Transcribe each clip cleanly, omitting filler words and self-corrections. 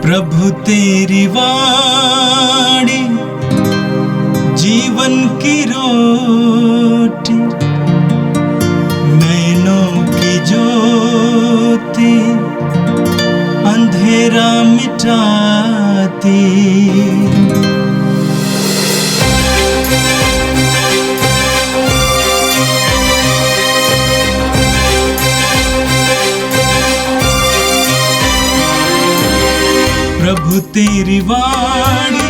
प्रभु तेरी वाणी जीवन की रोटी, नैनों की ज्योति अंधेरा मिटाती। प्रभु तेरी वाणी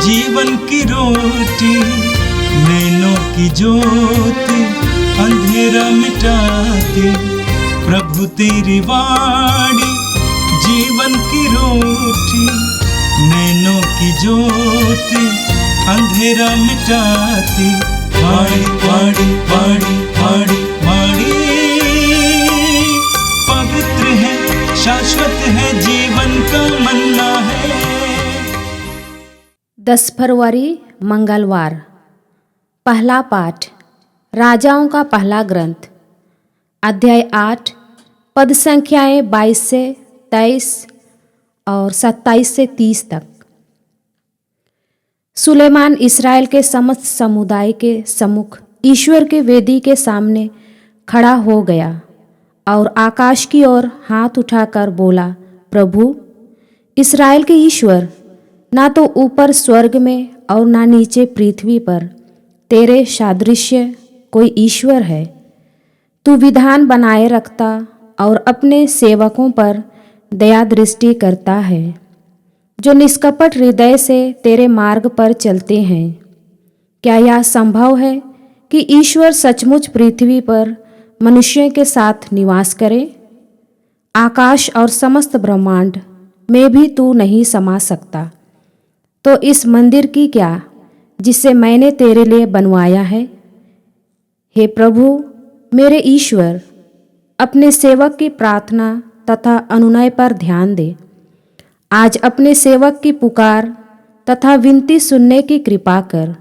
जीवन की रोटी, नैनों की ज्योति अंधेरा मिटाती। प्रभु तेरी वाणी जीवन की रोटी, नैनों की ज्योति अंधेरा मिटाती। वाणी वाणी वाणी वाणी वाणी पवित्र है, शाश्वत है, जीवन का मन्ना है। 10 फरवरी मंगलवार। पहला पाठ राजाओं का पहला ग्रंथ, अध्याय 8, पद संख्याएं 22 से 23 और 27 से 30 तक। सुलेमान इस्राएल के समस्त समुदाय के सम्मुख ईश्वर के वेदी के सामने खड़ा हो गया और आकाश की ओर हाथ उठाकर बोला, प्रभु इस्राएल के ईश्वर, ना तो ऊपर स्वर्ग में और ना नीचे पृथ्वी पर तेरे सादृश्य कोई ईश्वर है। तू विधान बनाए रखता और अपने सेवकों पर दया दृष्टि करता है, जो निष्कपट हृदय से तेरे मार्ग पर चलते हैं। क्या यह संभव है कि ईश्वर सचमुच पृथ्वी पर मनुष्यों के साथ निवास करे? आकाश और समस्त ब्रह्मांड में भी तू नहीं समा सकता, तो इस मंदिर की क्या जिसे मैंने तेरे लिए बनवाया है। हे प्रभु मेरे ईश्वर, अपने सेवक की प्रार्थना तथा अनुनय पर ध्यान दे। आज अपने सेवक की पुकार तथा विनती सुनने की कृपा कर।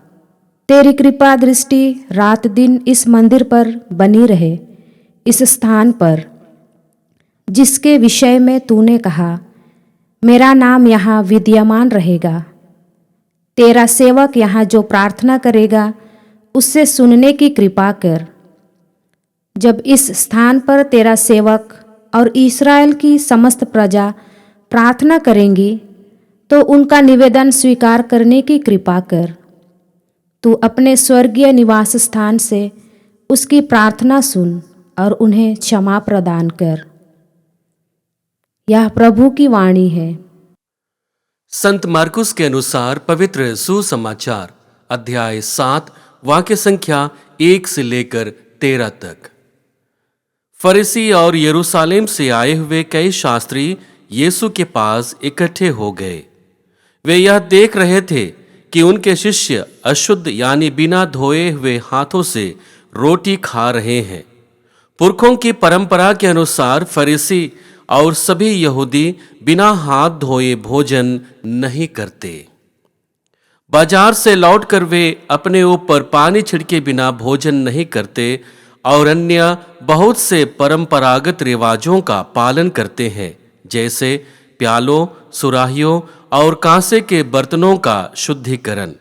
तेरी कृपा दृष्टि रात दिन इस मंदिर पर बनी रहे, इस स्थान पर जिसके विषय में तूने कहा, मेरा नाम यहाँ विद्यमान रहेगा। तेरा सेवक यहाँ जो प्रार्थना करेगा उससे सुनने की कृपा कर। जब इस स्थान पर तेरा सेवक और इस्राएल की समस्त प्रजा प्रार्थना करेंगी, तो उनका निवेदन स्वीकार करने की कृपा कर। तू अपने स्वर्गीय निवास स्थान से उसकी प्रार्थना सुन और उन्हें क्षमा प्रदान कर। यह प्रभु की वाणी है। संत मार्कुस के अनुसार पवित्र सुसमाचार, अध्याय 7, वाक्य संख्या 1 से लेकर 13 तक। फरीसी और यरूशलेम से आए हुए कई शास्त्री यीशु के पास इकट्ठे हो गए। वे यह देख रहे थे कि उनके शिष्य अशुद्ध यानी बिना धोए हुए हाथों से रोटी खा रहे हैं। पुरखों की परंपरा के अनुसार फरीसी और सभी यहूदी बिना हाथ धोए भोजन नहीं करते। बाजार से लौटकर वे अपने ऊपर पानी छिड़के बिना भोजन नहीं करते और अन्य बहुत से परंपरागत रिवाजों का पालन करते हैं, जैसे प्यालों, सुराहियों और कांसे के बर्तनों का शुद्धिकरण।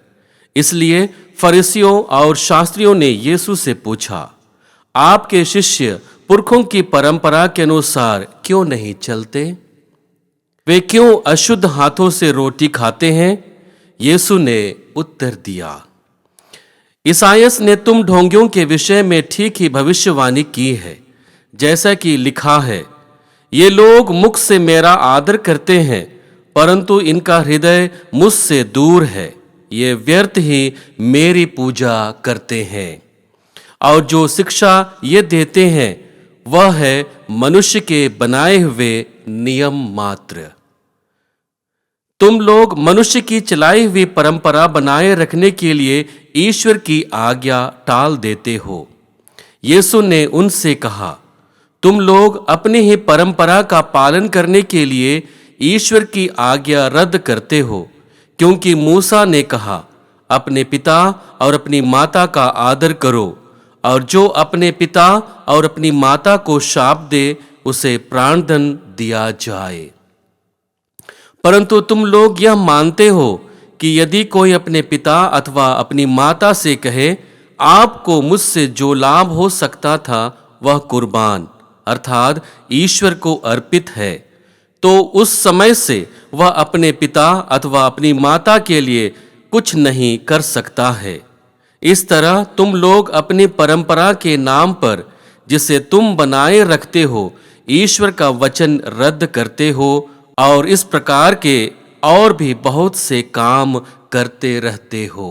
इसलिए फरीसियों और शास्त्रियों ने यीशु से पूछा, आपके शिष्य पुरखों की परंपरा के अनुसार क्यों नहीं चलते? वे क्यों अशुद्ध हाथों से रोटी खाते हैं? यीशु ने उत्तर दिया, ईसायास ने तुम ढोंगियों के विषय में ठीक ही भविष्यवाणी की है, जैसा कि लिखा है, ये लोग मुख से मेरा आदर करते हैं, परंतु इनका हृदय मुझसे दूर है। ये व्यर्थ ही मेरी पूजा करते हैं। और जो शिक्षा ये देते हैं वह है मनुष्य के बनाए हुए नियम मात्र। तुम लोग मनुष्य की चलाई हुई परंपरा बनाए रखने के लिए ईश्वर की आज्ञा टाल देते हो। यीशु ने उनसे कहा, तुम लोग अपनी ही परंपरा का पालन करने के लिए ईश्वर की आज्ञा रद्द करते हो, क्योंकि मूसा ने कहा, अपने पिता और अपनी माता का आदर करो, और जो अपने पिता और अपनी माता को शाप दे उसे प्राणदंड दिया जाए। परंतु तुम लोग यह मानते हो कि यदि कोई अपने पिता अथवा अपनी माता से कहे, आपको मुझसे जो लाभ हो सकता था वह कुर्बान अर्थात ईश्वर को अर्पित है, तो उस समय से वह अपने पिता अथवा अपनी माता के लिए कुछ नहीं कर सकता है। इस तरह तुम लोग अपनी परंपरा के नाम पर जिसे तुम बनाए रखते हो, ईश्वर का वचन रद्द करते हो और इस प्रकार के और भी बहुत से काम करते रहते हो।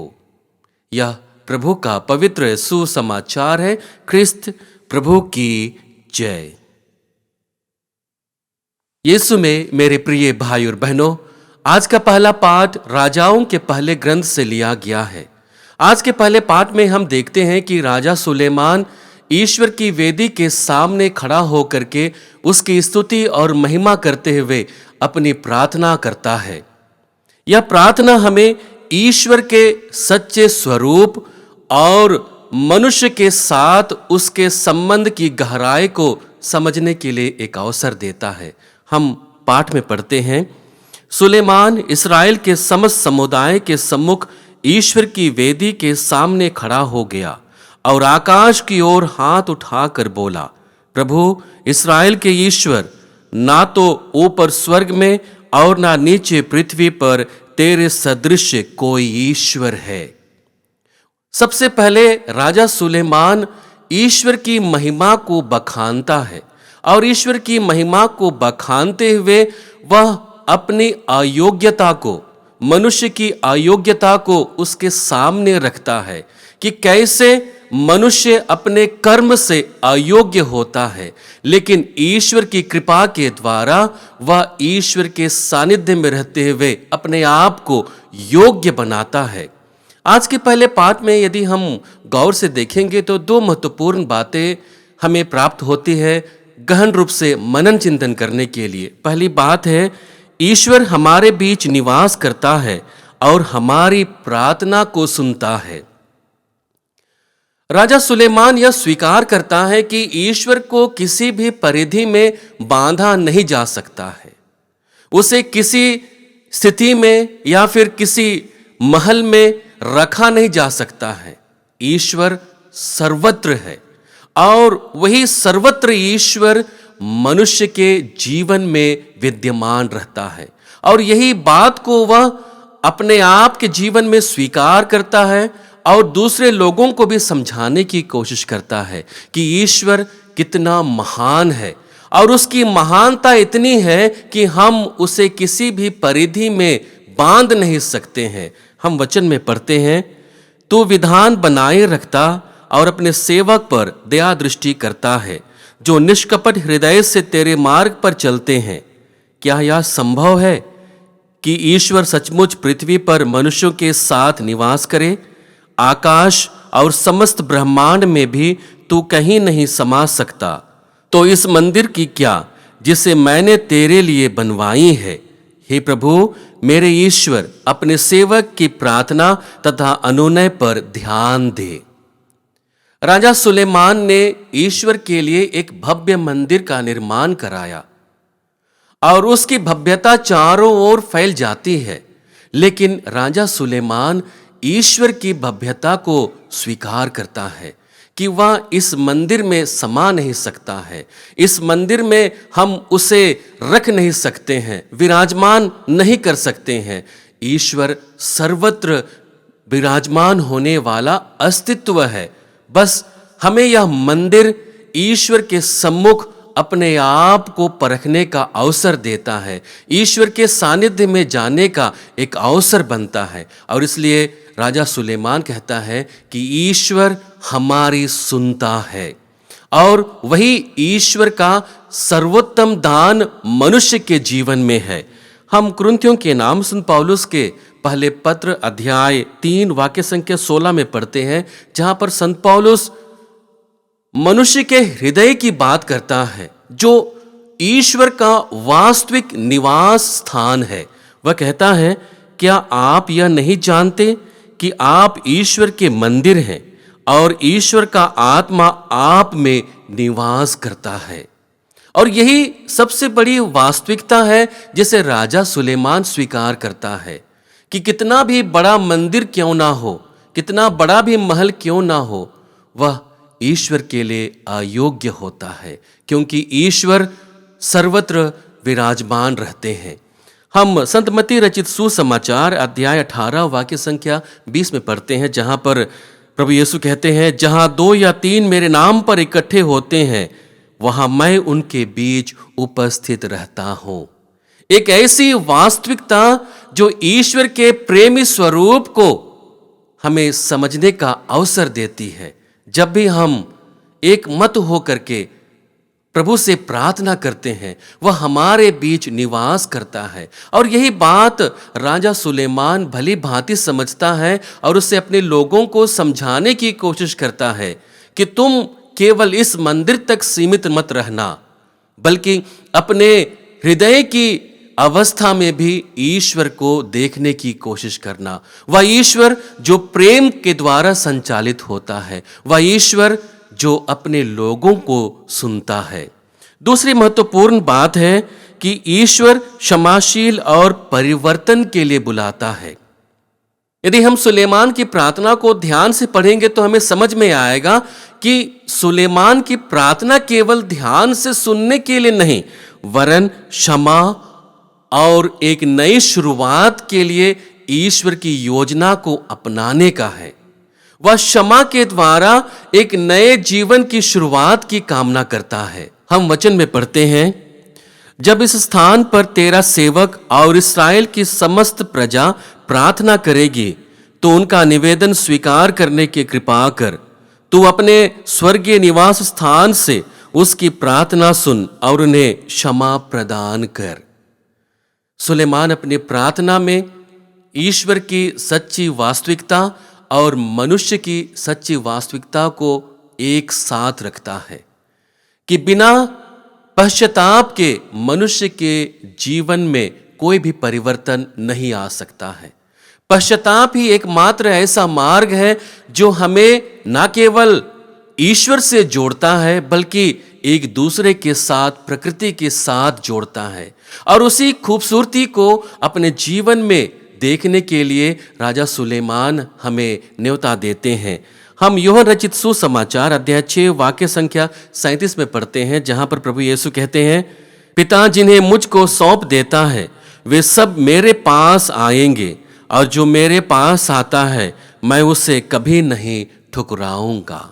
यह प्रभु का पवित्र सुसमाचार है। ख्रिस्त प्रभु की जय। यीशु में मेरे प्रिय भाई और बहनों, आज का पहला पाठ राजाओं के पहले ग्रंथ से लिया गया है। आज के पहले पाठ में हम देखते हैं कि राजा सुलेमान ईश्वर की वेदी के सामने खड़ा होकर के उसकी स्तुति और महिमा करते हुए अपनी प्रार्थना करता है। यह प्रार्थना हमें ईश्वर के सच्चे स्वरूप और मनुष्य के साथ उसके संबंध की गहराई को समझने के लिए एक अवसर देता है। हम पाठ में पढ़ते हैं, सुलेमान इस्राएल के समस्त समुदाय के सम्मुख ईश्वर की वेदी के सामने खड़ा हो गया और आकाश की ओर हाथ उठाकर बोला, प्रभु इस्राएल के ईश्वर, ना तो ऊपर स्वर्ग में और ना नीचे पृथ्वी पर तेरे सदृश कोई ईश्वर है। सबसे पहले राजा सुलेमान ईश्वर की महिमा को बखानता है और ईश्वर की महिमा को बखानते हुए वह अपनी अयोग्यता को, मनुष्य की अयोग्यता को उसके सामने रखता है कि कैसे मनुष्य अपने कर्म से अयोग्य होता है, लेकिन ईश्वर की कृपा के द्वारा वह ईश्वर के सानिध्य में रहते हुए अपने आप को योग्य बनाता है। आज के पहले पाठ में यदि हम गौर से देखेंगे तो दो महत्वपूर्ण बातें हमें प्राप्त होती है गहन रूप से मनन चिंतन करने के लिए। पहली बात है, ईश्वर हमारे बीच निवास करता है और हमारी प्रार्थना को सुनता है। राजा सुलेमान यह स्वीकार करता है कि ईश्वर को किसी भी परिधि में बांधा नहीं जा सकता है, उसे किसी स्थिति में या फिर किसी महल में रखा नहीं जा सकता है। ईश्वर सर्वत्र है और वही सर्वत्र ईश्वर मनुष्य के जीवन में विद्यमान रहता है और यही बात को वह अपने आप के जीवन में स्वीकार करता है और दूसरे लोगों को भी समझाने की कोशिश करता है कि ईश्वर कितना महान है और उसकी महानता इतनी है कि हम उसे किसी भी परिधि में बांध नहीं सकते हैं। हम वचन में पढ़ते हैं, तू विधान बनाए रखता और अपने सेवक पर दया दृष्टि करता है, जो निष्कपट हृदय से तेरे मार्ग पर चलते हैं। क्या यह संभव है कि ईश्वर सचमुच पृथ्वी पर मनुष्यों के साथ निवास करे? आकाश और समस्त ब्रह्मांड में भी तू कहीं नहीं समा सकता, तो इस मंदिर की क्या जिसे मैंने तेरे लिए बनवाई है। हे प्रभु मेरे ईश्वर, अपने सेवक की प्रार्थना तथा अनुनय पर ध्यान दे। राजा सुलेमान ने ईश्वर के लिए एक भव्य मंदिर का निर्माण कराया और उसकी भव्यता चारों ओर फैल जाती है, लेकिन राजा सुलेमान ईश्वर की भव्यता को स्वीकार करता है कि वह इस मंदिर में समा नहीं सकता है, इस मंदिर में हम उसे रख नहीं सकते हैं, विराजमान नहीं कर सकते हैं। ईश्वर सर्वत्र विराजमान होने वाला अस्तित्व है। बस हमें यह मंदिर ईश्वर के सम्मुख अपने आप को परखने का अवसर देता है, ईश्वर के सानिध्य में जाने का एक अवसर बनता है। और इसलिए राजा सुलेमान कहता है कि ईश्वर हमारी सुनता है और वही ईश्वर का सर्वोत्तम दान मनुष्य के जीवन में है। हम कुरिन्थियों के नाम संत पौलुस के पहले पत्र अध्याय 3 वाक्य संख्या 16 में पढ़ते हैं, जहां पर संत पौलुस मनुष्य के हृदय की बात करता है, जो ईश्वर का वास्तविक निवास स्थान है। वह कहता है, क्या आप यह नहीं जानते कि आप ईश्वर के मंदिर हैं और ईश्वर का आत्मा आप में निवास करता है। और यही सबसे बड़ी वास्तविकता है जिसे राजा सुलेमान स्वीकार करता है कि कितना भी बड़ा मंदिर क्यों ना हो, कितना बड़ा भी महल क्यों ना हो, वह ईश्वर के लिए अयोग्य होता है, क्योंकि ईश्वर सर्वत्र विराजमान रहते हैं। हम संत मत्ती रचित सुसमाचार अध्याय 18 वाक्य संख्या 20 में पढ़ते हैं, जहां पर प्रभु यीशु कहते हैं, जहां 2 या 3 मेरे नाम पर इकट्ठे होते हैं, वहां मैं उनके बीच उपस्थित रहता हूं। एक ऐसी वास्तविकता जो ईश्वर के प्रेमी स्वरूप को हमें समझने का अवसर देती है। जब भी हम एक मत होकर के प्रभु से प्रार्थना करते हैं, वह हमारे बीच निवास करता है। और यही बात राजा सुलेमान भली भांति समझता है और उसे अपने लोगों को समझाने की कोशिश करता है कि तुम केवल इस मंदिर तक सीमित मत रहना, बल्कि अपने हृदय की अवस्था में भी ईश्वर को देखने की कोशिश करना। वह ईश्वर जो प्रेम के द्वारा संचालित होता है, वह ईश्वर जो अपने लोगों को सुनता है। दूसरी महत्वपूर्ण बात है कि ईश्वर क्षमाशील और परिवर्तन के लिए बुलाता है। यदि हम सुलेमान की प्रार्थना को ध्यान से पढ़ेंगे तो हमें समझ में आएगा कि सुलेमान की प्रार्थना केवल ध्यान से सुनने के लिए नहीं, वरन क्षमा और एक नई शुरुआत के लिए ईश्वर की योजना को अपनाने का है। वह क्षमा के द्वारा एक नए जीवन की शुरुआत की कामना करता है। हम वचन में पढ़ते हैं, जब इस स्थान पर तेरा सेवक और इस्राएल की समस्त प्रजा प्रार्थना करेगी तो उनका निवेदन स्वीकार करने की कृपा कर। तू अपने स्वर्गीय निवास स्थान से उसकी प्रार्थना सुन और उन्हें क्षमा प्रदान कर। सुलेमान अपनी प्रार्थना में ईश्वर की सच्ची वास्तविकता और मनुष्य की सच्ची वास्तविकता को एक साथ रखता है कि बिना पश्चाताप के मनुष्य के जीवन में कोई भी परिवर्तन नहीं आ सकता है। पश्चाताप ही एकमात्र ऐसा मार्ग है जो हमें न केवल ईश्वर से जोड़ता है, बल्कि एक दूसरे के साथ, प्रकृति के साथ जोड़ता है। और उसी खूबसूरती को अपने जीवन में देखने के लिए राजा सुलेमान हमें न्योता देते हैं। हम यूहन्ना रचित सुसमाचार अध्याय 6 वाक्य संख्या 37 में पढ़ते हैं, जहां पर प्रभु यीशु कहते हैं, पिता जिन्हें मुझको सौंप देता है वे सब मेरे पास आएंगे, और जो मेरे पास आता है मैं उसे कभी नहीं ठुकराऊंगा।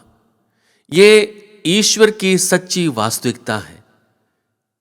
ये ईश्वर की सच्ची वास्तविकता है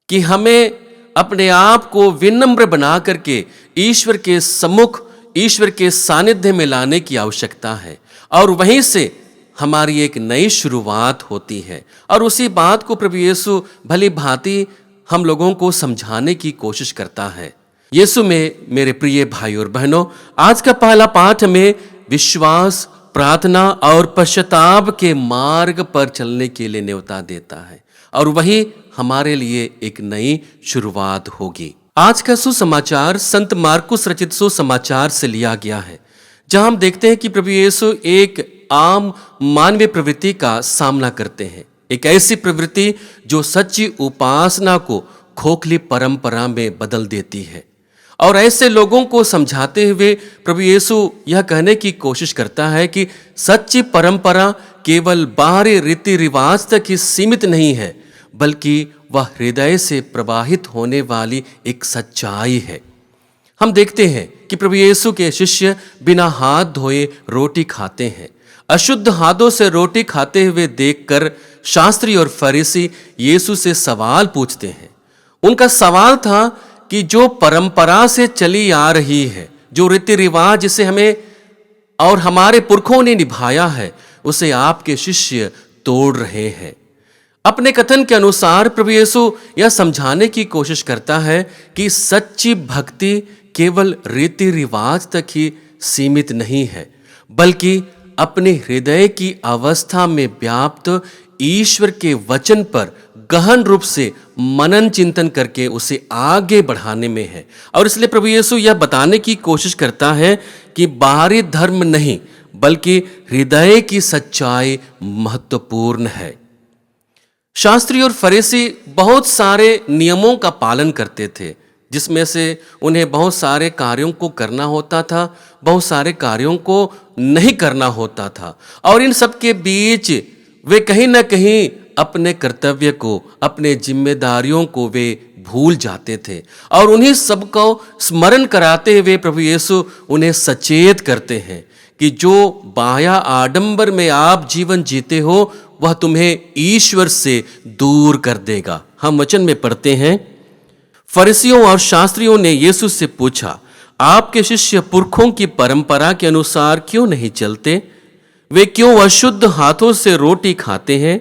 कि हमें अपने आप को विनम्र बना करके ईश्वर के सम्मुख, ईश्वर के सानिध्य में लाने की आवश्यकता है, और वहीं से हमारी एक नई शुरुआत होती है। और उसी बात को प्रभु यीशु भली भांति हम लोगों को समझाने की कोशिश करता है। यीशु में मेरे प्रिय भाई और बहनों, आज का पहला पाठ में विश्वास, प्रार्थना और पश्चाताप के मार्ग पर चलने के लिए न्योता देता है, और वही हमारे लिए एक नई शुरुआत होगी। आज का सुसमाचार संत मार्कुस रचित सुसमाचार से लिया गया है, जहां हम देखते हैं कि प्रभु यीशु एक आम मानवीय प्रवृत्ति का सामना करते हैं, एक ऐसी प्रवृत्ति जो सच्ची उपासना को खोखली परंपरा में बदल देती है। और ऐसे लोगों को समझाते हुए प्रभु यीशु यह कहने की कोशिश करता है कि सच्ची परंपरा केवल बाहरी रीति रिवाज तक ही सीमित नहीं है, बल्कि वह हृदय से प्रवाहित होने वाली एक सच्चाई है। हम देखते हैं कि प्रभु यीशु के शिष्य बिना हाथ धोए रोटी खाते हैं। अशुद्ध हाथों से रोटी खाते हुए देखकर शास्त्री और फरीसी यीशु से सवाल पूछते हैं। उनका सवाल था कि जो परंपरा से चली आ रही है, जो रीति रिवाज जिसे हमें और हमारे पुरखों ने निभाया है, उसे आपके शिष्य तोड़ रहे हैं। अपने कथन के अनुसार प्रभु यीशु यह समझाने की कोशिश करता है कि सच्ची भक्ति केवल रीति रिवाज तक ही सीमित नहीं है, बल्कि अपने हृदय की अवस्था में व्याप्त ईश्वर के वचन पर गहन रूप से मनन चिंतन करके उसे आगे बढ़ाने में है। और इसलिए प्रभु यीशु यह बताने की कोशिश करता है कि बाहरी धर्म नहीं, बल्कि हृदय की सच्चाई महत्वपूर्ण है। शास्त्री और फरीसी बहुत सारे नियमों का पालन करते थे, जिसमें से उन्हें बहुत सारे कार्यों को करना होता था, बहुत सारे कार्यों को नहीं करना होता था। और इन सब के बीच वे कहीं ना कहीं अपने कर्तव्य को, अपने जिम्मेदारियों को वे भूल जाते थे। और उन्हीं सबको स्मरण कराते हुए प्रभु यीशु उन्हें सचेत करते हैं कि जो बाह्य आडंबर में आप जीवन जीते हो वह तुम्हें ईश्वर से दूर कर देगा। हम वचन में पढ़ते हैं, फरीसियों और शास्त्रियों ने यीशु से पूछा, आपके शिष्य पुरखों की परंपरा के अनुसार क्यों नहीं चलते? वे क्यों अशुद्ध हाथों से रोटी खाते हैं?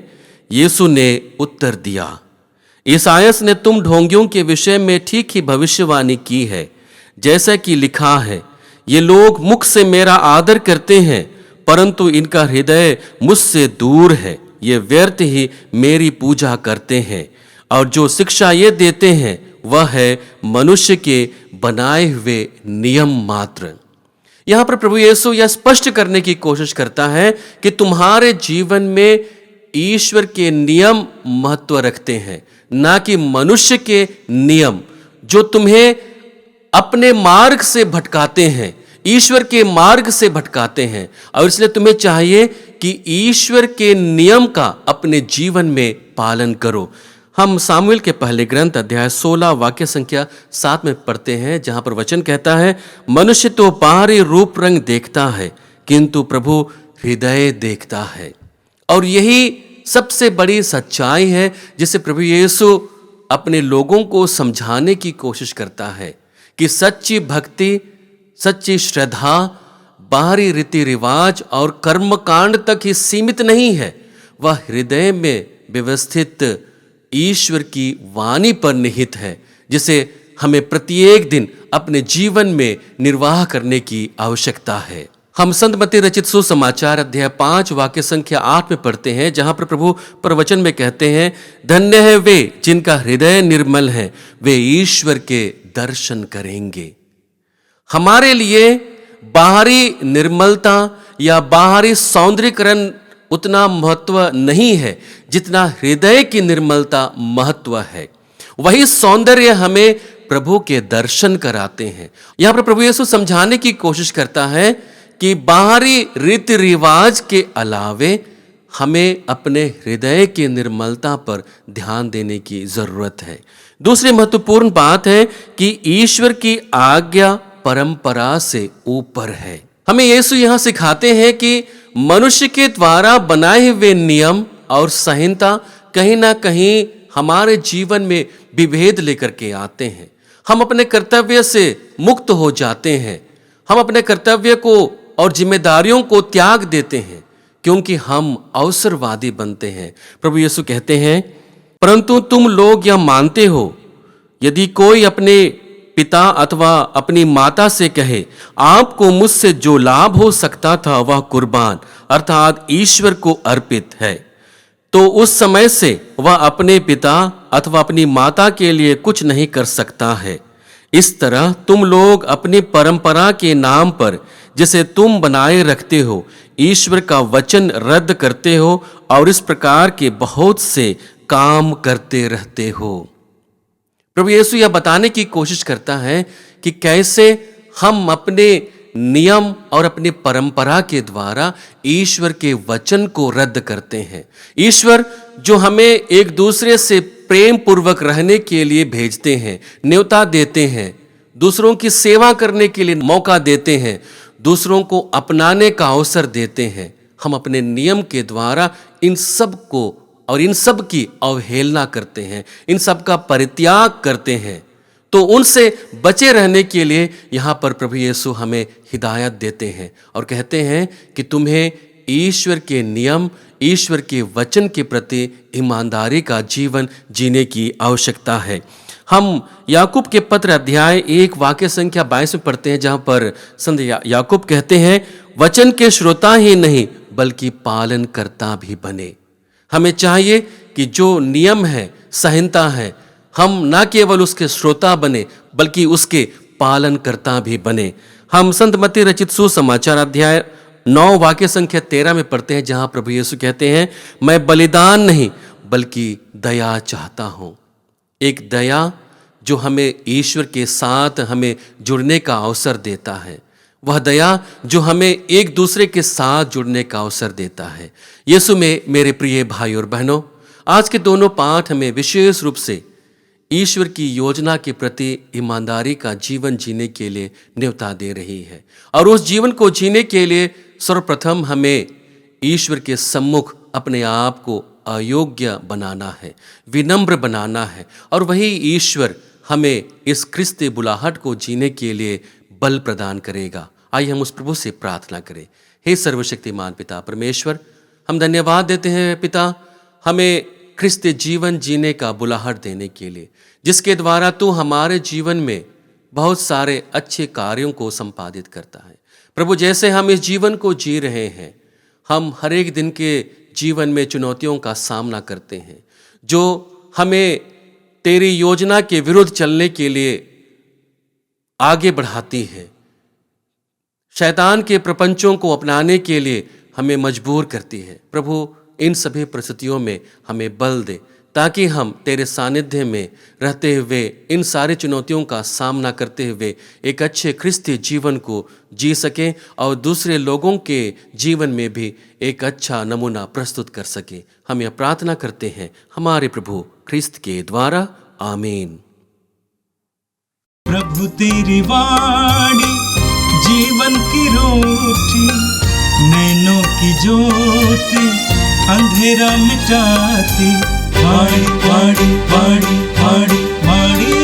यीशु ने उत्तर दिया, ईसायास ने तुम ढोंगियों के विषय में ठीक ही भविष्यवाणी की है, जैसा कि लिखा है, ये लोग मुख से मेरा आदर करते हैं, परंतु इनका हृदय मुझसे दूर है। ये व्यर्थ ही मेरी पूजा करते हैं, और जो शिक्षा ये देते हैं वह है मनुष्य के बनाए हुए नियम मात्र। यहां पर प्रभु यीशु यह स्पष्ट करने की कोशिश करता है कि तुम्हारे जीवन में ईश्वर के नियम महत्व रखते हैं, ना कि मनुष्य के नियम जो तुम्हें अपने मार्ग से भटकाते हैं, ईश्वर के मार्ग से भटकाते हैं। और इसलिए तुम्हें चाहिए कि ईश्वर के नियम का अपने जीवन में पालन करो। हम सामुएल के पहले ग्रंथ अध्याय 16 वाक्य संख्या 7 में पढ़ते हैं, जहां पर वचन कहता है, मनुष्य तो बाहरी रूप रंग देखता है, किंतु प्रभु हृदय देखता है। और यही सबसे बड़ी सच्चाई है जिसे प्रभु यीशु अपने लोगों को समझाने की कोशिश करता है कि सच्ची भक्ति, सच्ची श्रद्धा बाहरी रीति रिवाज और कर्मकांड तक ही सीमित नहीं है, वह हृदय में व्यवस्थित ईश्वर की वाणी पर निहित है, जिसे हमें प्रत्येक दिन अपने जीवन में निर्वाह करने की आवश्यकता है। हम संत मत्ती रचित सुसमाचार अध्याय 5 वाक्य संख्या 8 में पढ़ते हैं, जहां पर प्रभु प्रवचन में कहते हैं, धन्य है वे जिनका हृदय निर्मल है, वे ईश्वर के दर्शन करेंगे। हमारे लिए बाहरी निर्मलता या बाहरी सौंदर्यीकरण उतना महत्व नहीं है जितना हृदय की निर्मलता महत्व है। वही सौंदर्य हमें प्रभु के दर्शन कराते हैं। यहां पर प्रभु यीशु समझाने की कोशिश करता है कि बाहरी रीति रिवाज के अलावे हमें अपने हृदय की निर्मलता पर ध्यान देने की जरूरत है। दूसरी महत्वपूर्ण बात है कि ईश्वर की आज्ञा परंपरा से ऊपर है। हमें यीशु यहां सिखाते हैं कि मनुष्य के द्वारा बनाए हुए नियम और संहिता कहीं ना कहीं हमारे जीवन में विभेद लेकर के आते हैं। हम अपने कर्तव्य से मुक्त हो जाते हैं, हम अपने कर्तव्य को और जिम्मेदारियों को त्याग देते हैं, क्योंकि हम अवसरवादी बनते हैं। प्रभु यीशु कहते हैं, परंतु तुम लोग यह मानते हो, यदि कोई अपने पिता अथवा अपनी माता से कहे, आपको मुझसे जो लाभ हो सकता था वह कुर्बान अर्थात ईश्वर को अर्पित है, तो उस समय से वह अपने पिता अथवा अपनी माता के लिए कुछ नहीं कर सकता है। इस तरह तुम लोग अपनी परंपरा के नाम पर जिसे तुम बनाए रखते हो, ईश्वर का वचन रद्द करते हो और इस प्रकार के बहुत से काम करते रहते हो। प्रभु यीशु यह बताने की कोशिश करता है कि कैसे हम अपने नियम और अपनी परंपरा के द्वारा ईश्वर के वचन को रद्द करते हैं। ईश्वर जो हमें एक दूसरे से प्रेम पूर्वक रहने के लिए भेजते हैं, न्योता देते हैं, दूसरों की सेवा करने के लिए मौका देते हैं, दूसरों को अपनाने का अवसर देते हैं, हम अपने नियम के द्वारा इन सब को और इन सब की अवहेलना करते हैं, इन सब का परित्याग करते हैं। तो उनसे बचे रहने के लिए यहाँ पर प्रभु यीशु हमें हिदायत देते हैं और कहते हैं कि तुम्हें ईश्वर के नियम, ईश्वर के वचन के प्रति ईमानदारी का जीवन जीने की आवश्यकता है। हम याकूब के पत्र अध्याय 1 वाक्य संख्या 22 में पढ़ते हैं, जहाँ पर संत याकूब कहते हैं, वचन के श्रोता ही नहीं बल्कि पालन करता भी बने। हमें चाहिए कि जो नियम है, संहिता है, हम न केवल उसके श्रोता बने बल्कि उसके पालन करता भी बने। हम संत मत्ती रचित सुसमाचार अध्याय 9 वाक्य संख्या 13 में पढ़ते हैं, जहां प्रभु यीशु कहते हैं, मैं बलिदान नहीं बल्कि दया चाहता हूँ। एक दया जो हमें ईश्वर के साथ हमें जुड़ने का अवसर देता है, वह दया जो हमें एक दूसरे के साथ जुड़ने का अवसर देता है। यीशु में मेरे प्रिय भाई और बहनों, आज के दोनों पाठ हमें विशेष रूप से ईश्वर की योजना के प्रति ईमानदारी का जीवन जीने के लिए न्योता दे रही है। और उस जीवन को जीने के लिए सर्वप्रथम हमें ईश्वर के सम्मुख अपने आप को अयोग्य बनाना है, विनम्र बनाना है, और वही ईश्वर हमें इस क्रिस्ती बुलाहट को जीने के लिए बल प्रदान करेगा। आइए हम उस प्रभु से प्रार्थना करें। हे सर्वशक्तिमान पिता परमेश्वर, हम धन्यवाद देते हैं पिता, हमें क्रिस्ती जीवन जीने का बुलाहट देने के लिए, जिसके द्वारा तू हमारे जीवन में बहुत सारे अच्छे कार्यों को संपादित करता है। प्रभु, जैसे हम इस जीवन को जी रहे हैं, हम हर एक दिन के जीवन में चुनौतियों का सामना करते हैं जो हमें तेरी योजना के विरुद्ध चलने के लिए आगे बढ़ाती है, शैतान के प्रपंचों को अपनाने के लिए हमें मजबूर करती है। प्रभु, इन सभी परिस्थितियों में हमें बल दे, ताकि हम तेरे सानिध्य में रहते हुए इन सारी चुनौतियों का सामना करते हुए एक अच्छे क्रिस्ती जीवन को जी सकें और दूसरे लोगों के जीवन में भी एक अच्छा नमूना प्रस्तुत कर सकें। हम यह प्रार्थना करते हैं हमारे प्रभु ख्रिस्त के द्वारा, आमीन। प्रभु तेरी वाणी जीवन की रोटी, नैनों की ज्योति अंधेरा मिटाती। वाणी वाणी वाणी वाणी वाणी